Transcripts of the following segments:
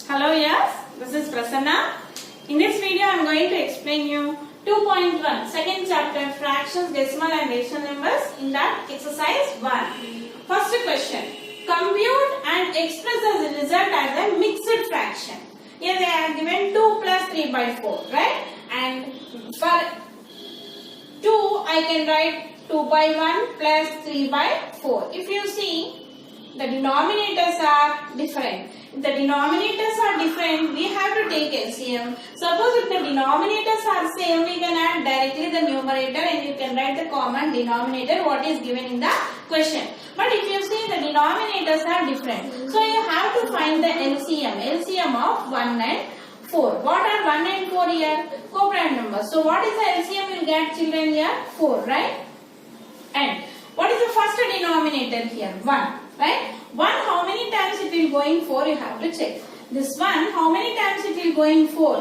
Hello, yes, this is Prasanna. In this video, I am going to explain you 2.1, second chapter, fractions, decimal and rational numbers. In that, exercise 1. First question, compute and express the result as a mixed fraction. Here they are given 2 plus 3 by 4, right? And for 2, I can write 2 by 1 plus 3 by 4. If you see, the denominators are different. If the denominators are different, we have to take LCM. Suppose if the denominators are same, we can add directly the numerator and you can write the common denominator what is given in the question. But if you see the denominators are different, so you have to find the LCM of 1 and 4. What are 1 and 4 here? Co-prime numbers. So what is the LCM you get, children, here? 4, right? And what is the first denominator here? 1. Right? 1, how many times it will go in 4, you have to check. This one, how many times it will go in 4?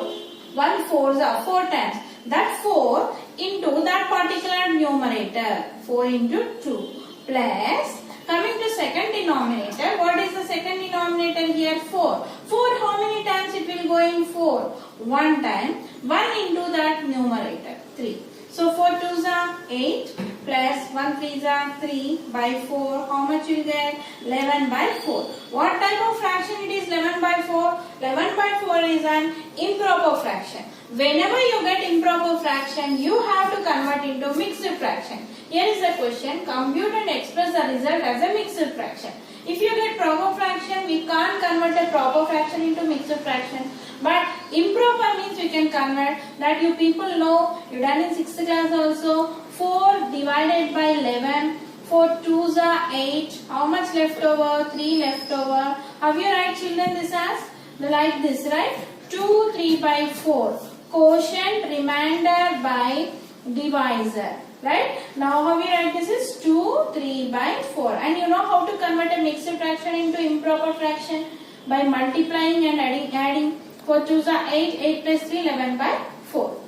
1 4s are 4 times. That 4 into that particular numerator. 4 into 2 plus, coming to second denominator, what is the second denominator here? 4. 4, how many times it will go in 4? 1 time. 1 into that numerator, 3. So 4 2s are 8 plus 1 3s are 3 by 4. How much you get? 11 by 4. What type of fraction it is 11 by 4? 11 by 4 is an improper fraction. Whenever you get improper fraction, you have to convert into mixed fraction. Here is the question. Compute and express the result as a mixed fraction. If you get proper fraction, we can't convert a proper fraction into mixed fraction. But improper means we can convert. That you people know, you done in 6th class also. 4 divided by 11. 4 2s are 8. How much left over? 3 left over. How you write, children, this as? Like this, right? 2 3 by 4. Quotient, remainder by divisor. Right? Now how we write this is 2 3 by 4. And you know how to convert a mixed fraction into improper fraction? By multiplying and adding. 4 2s are 8. 8 plus 3, 11 by 4.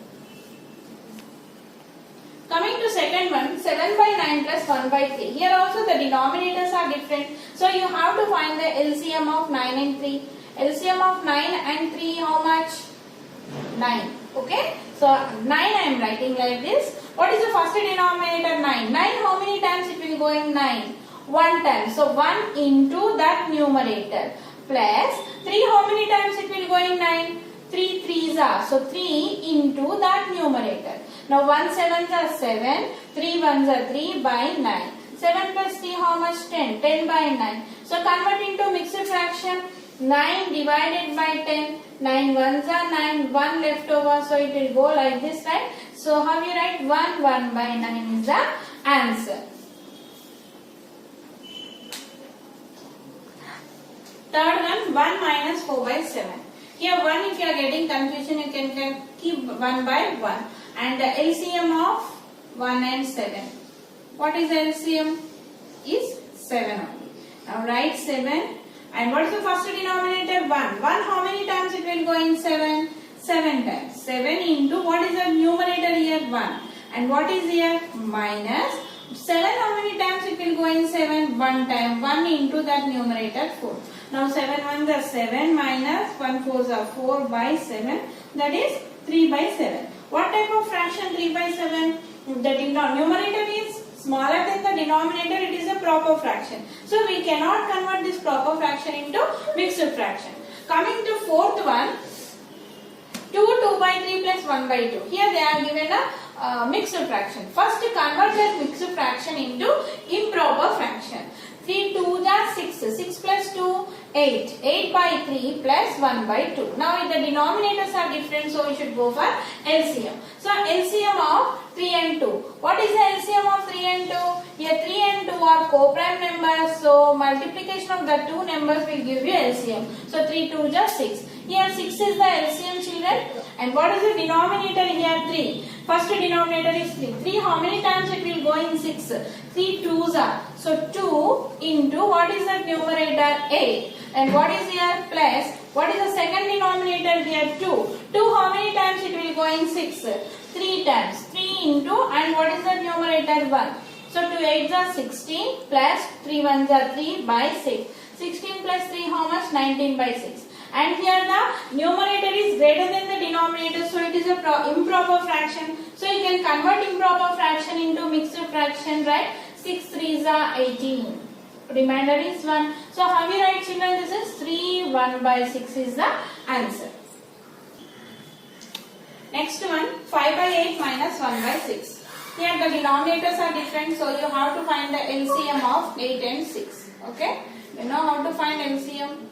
Coming to second one, 7 by 9 plus 1 by 3. Here also the denominators are different. So you have to find the LCM of 9 and 3. LCM of 9 and 3, how much? 9. Okay? So 9 I am writing like this. What is the first denominator? 9. 9, how many times it will go in 9? 1 time. So 1 into that numerator. Plus 3, how many times it will go in 9? 3 3s are. So 3 into that numerator. Now 1 7s are 7. 3 1s are 3 by 9. 7 plus 3, how much? 10. 10 by 9. So convert into mixed fraction. 9 divided by 10. 9 1s are 9. 1 left over. So it will go like this, right? So how you write? 1 1 by 9 is the answer. Third one, 1 minus 4 by 7. Here 1, if you are getting confusion, you can keep 1 by 1. And the LCM of 1 and 7. What is the LCM? Is 7 only. Now write 7. And what is the first denominator? 1. 1, how many times it will go in 7? 7 times. 7 into, what is the numerator here? 1. And what is here? Minus 7, how many times it will go in 7? 1 time. 1 into that numerator 4. Now 7 1s are 7 minus 1 4s are 4 by 7. That is 3 by 7. What type of fraction 3 by 7? The numerator is smaller than the denominator. It is a proper fraction. So we cannot convert this proper fraction into mixed fraction. Coming to fourth one. 2 2 by 3 plus 1 by 2. Here they are given a mixed fraction. First convert that mixed fraction into improper fraction. 3 2s are 6. 6 plus 2, 8. 8 by 3 plus 1 by 2. Now the denominators are different, so we should go for LCM. So LCM of 3 and 2. What is the LCM of 3 and 2? Here 3 and 2 are co-prime numbers. So multiplication of the two numbers will give you LCM. So 3 2s are 6. Here 6 is the LCM, children. And what is the denominator here? 3. First denominator is 3. 3, how many times it will go in 6? 3 2s are. So 2 into, what is the numerator? 8. And what is here? Plus, what is the second denominator here? 2. 2, how many times it will go in 6? 3 times. 3 into, and what is the numerator? 1. So 2 8s are 16 plus 3 1s are 3 by 6. 16 plus 3, how much? 19 by 6. And here the numerator is greater than the denominator, so it is a improper fraction. So you can convert improper fraction into mixed fraction, right? 6 3s are 18. Remainder is 1. So how we write, children? This is 3 1 by 6 is the answer. Next one, 5 by 8 minus 1 by 6. Here the denominators are different, so you have to find the LCM of 8 and 6. Okay? You know how to find LCM?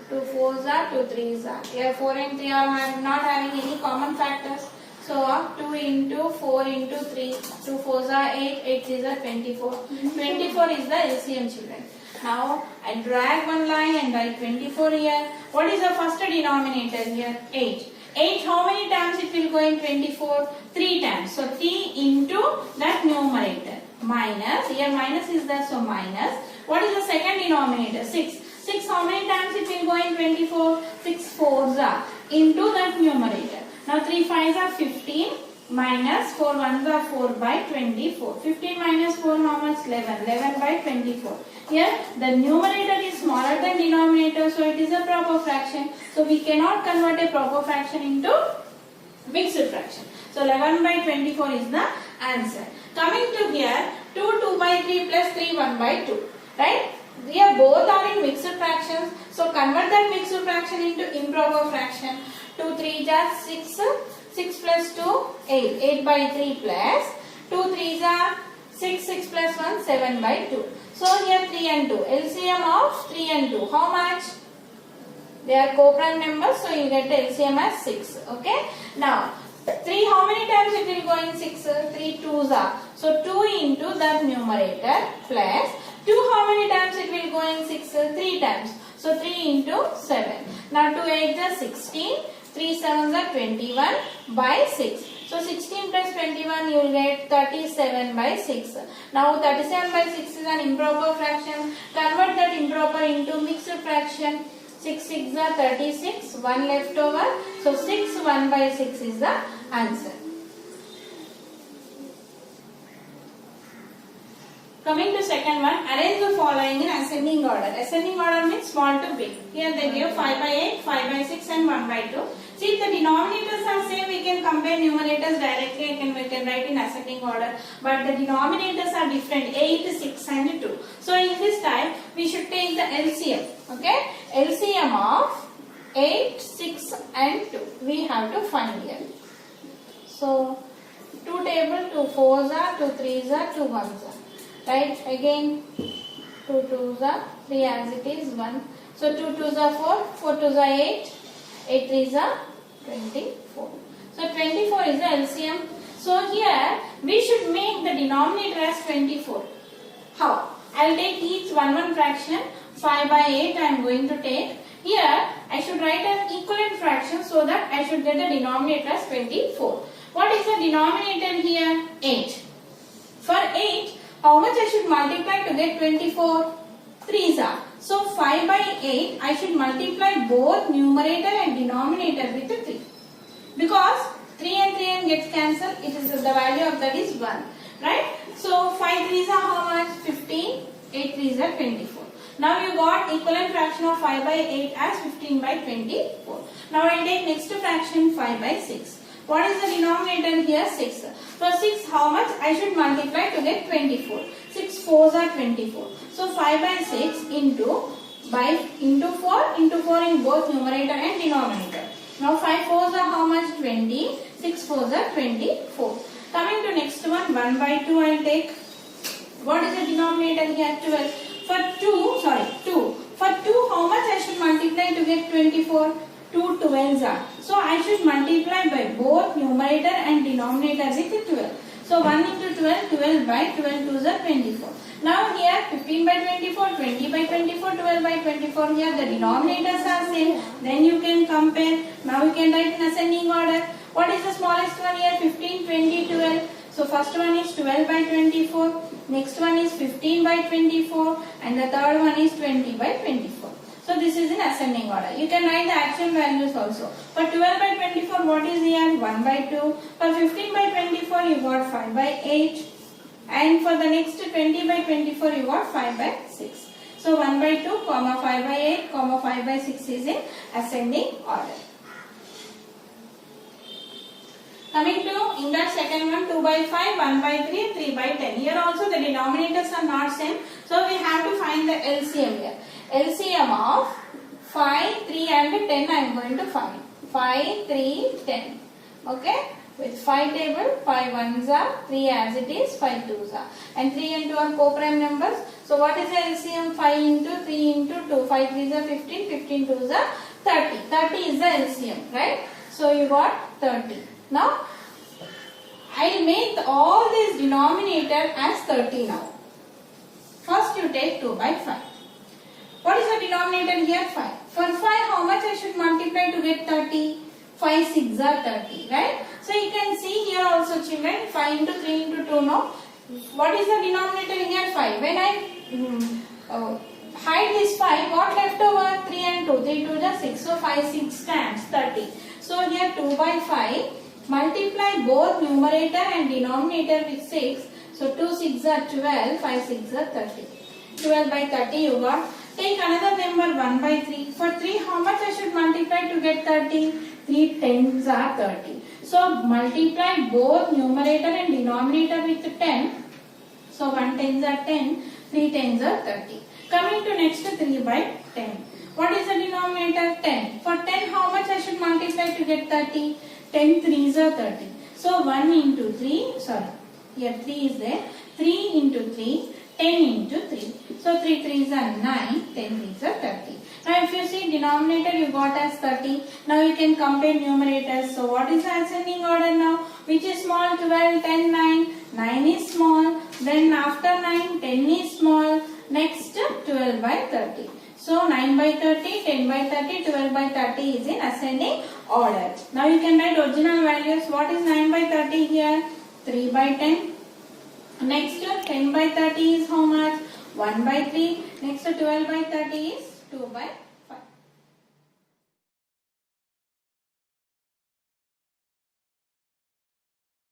2 4s are 2 3s are. Here 4 and 3 are not having any common factors. So 2 into 4 into 3, 2 4s are 8, 8 3s are 24. 24 is the LCM, children. Now I drag one line and write 24 here. What is the first denominator here? 8. 8 how many times it will go in 24? 3 times. So 3 into that numerator. Minus, here minus is there, so minus. What is the second denominator? 6. 6 how many times it will go in 24? 6 4s are into that numerator. Now 3 5s are 15 minus 4 1s are 4 by 24. 15 minus 4 how much? 11. 11 by 24. Here the numerator is smaller than denominator, so it is a proper fraction. So we cannot convert a proper fraction into mixed fraction. So 11 by 24 is the answer. Coming to here, 2 2 by 3 plus 3 1 by 2. Right? Here both are in mixed fractions. So convert that mixed fraction into improper fraction. 2 3 are 6. 6 plus 2 8. 8 by 3 plus 2 3s are 6. 6 plus 1 7 by 2. So here 3 and 2. LCM of 3 and 2. How much? They are co-prime numbers, so you get the LCM as 6. Okay. Now 3 how many times it will go in 6? 3 2s are. So 2 into that numerator plus 2 how many times it will go in 6? 3 times. So 3 into 7. Now 2 8s are 16. 3 7s are 21 by 6. So 16 plus 21 you will get 37 by 6. Now 37 by 6 is an improper fraction. Convert that improper into mixed fraction. 6 6 are 36. 1 left over. So 6 1 by 6 is the answer. Coming to second one, arrange the following in ascending order. Ascending order means small to big. Here they give 5 by 8, 5 by 6 and 1 by 2. See, if the denominators are same, we can compare numerators directly and we can write in ascending order. But the denominators are different, 8, 6 and 2. So in this type, we should take the LCM. Okay? LCM of 8, 6 and 2. We have to find here. So 2 table, 2 4s are, 2 3s are, 2 1s are. Right, again 2 2s are, 3 as it is 1. So 2 2s are 4, 4 2s are 8, 8 3s are 24. So 24 is the LCM. So here we should make the denominator as 24. How? I will take each one fraction. 5 by 8 I am going to take. Here I should write an equivalent fraction so that I should get the denominator as 24. What is the denominator here? 8. For 8, how much I should multiply to get 24? 3s are. So 5 by 8, I should multiply both numerator and denominator with 3. Because 3 and 3 and gets cancelled, it is the value of that is 1. Right? So 5 3s are how much? 15. 8 3s are 24. Now you got equivalent fraction of 5 by 8 as 15 by 24. Now I take next fraction 5 by 6. What is the denominator here? 6. For 6, how much I should multiply to get 24? 6 4s are 24. So 5 by 6 into 4 in both numerator and denominator. Now 5 4s are how much? 20. 6 4s are 24. Coming to next one, 1 by 2 I will take. What is the denominator here? 12. For 2, how much I should multiply to get 24? 2 12s are. So I should multiply by both numerator and denominator with 12. So 1 into 12, 12 by 12 2s are 24. Now here 15 by 24, 20 by 24, 12 by 24. Here the denominators are same. Then you can compare. Now you can write in ascending order. What is the smallest one here? 15, 20, 12. So first one is 12 by 24. Next one is 15 by 24. And the third one is 20 by 24. So this is in ascending order. You can write the actual values also. For 12 by 24, what is here? 1 by 2. For 15 by 24, you got 5 by 8. And for the next 20 by 24, you got 5 by 6. So 1 by 2, 5 by 8, 5 by 6 is in ascending order. Coming to in that second one, 2 by 5, 1 by 3, 3 by 10. Here also the denominators are not same. So we have to find the LCM here. LCM of 5, 3 and 10 I am going to find. 5, 3, 10. Okay. With 5 table, 5 ones are, 3 as it is, 5 twos are. And 3 and 2 are co-prime numbers. So what is the LCM? 5 into 3 into 2. 5 3s are 15, 15 twos are 30. 30 is the LCM, right? So you got 30. Now, I will make all these denominator as 30 now. First you take 2 by 5. What is the denominator here? 5. For 5, how much I should multiply to get 30? 5 6 are 30, right? So you can see here also children, 5 into 3 into 2 now. What is the denominator here? 5. When I hide this 5, what left over? 3 and 2. 3 2 is 6. So 5 6 times 30. So here 2 by 5. Multiply both numerator and denominator with 6. So 2 6 are 12, 5 6 are 30. 12 by 30 you got. Take another number 1 by 3. For 3 how much I should multiply to get 30? 3 tens are 30. So multiply both numerator and denominator with 10. So 1 tens are 10, 3 tens are 30. Coming to next 3 by 10. What is the denominator? 10. For 10 how much I should multiply to get 30? 10 3s are 30. So 1 into 3, sorry, here 3 is there. 3 into 3, 10 into 3. So 3 3s are 9, 10 3s are 30. Now if you see denominator you got as 30. Now you can compare numerators. So what is the ascending order now? Which is small? 12, 10, 9. 9 is small. Then after 9, 10 is small. Next 12 by 30. So 9 by 30, 10 by 30, 12 by 30 is in ascending order. Now you can write original values. What is 9 by 30 here? 3 by 10. Next 10 by 30 is how much? 1 by 3. Next 12 by 30 is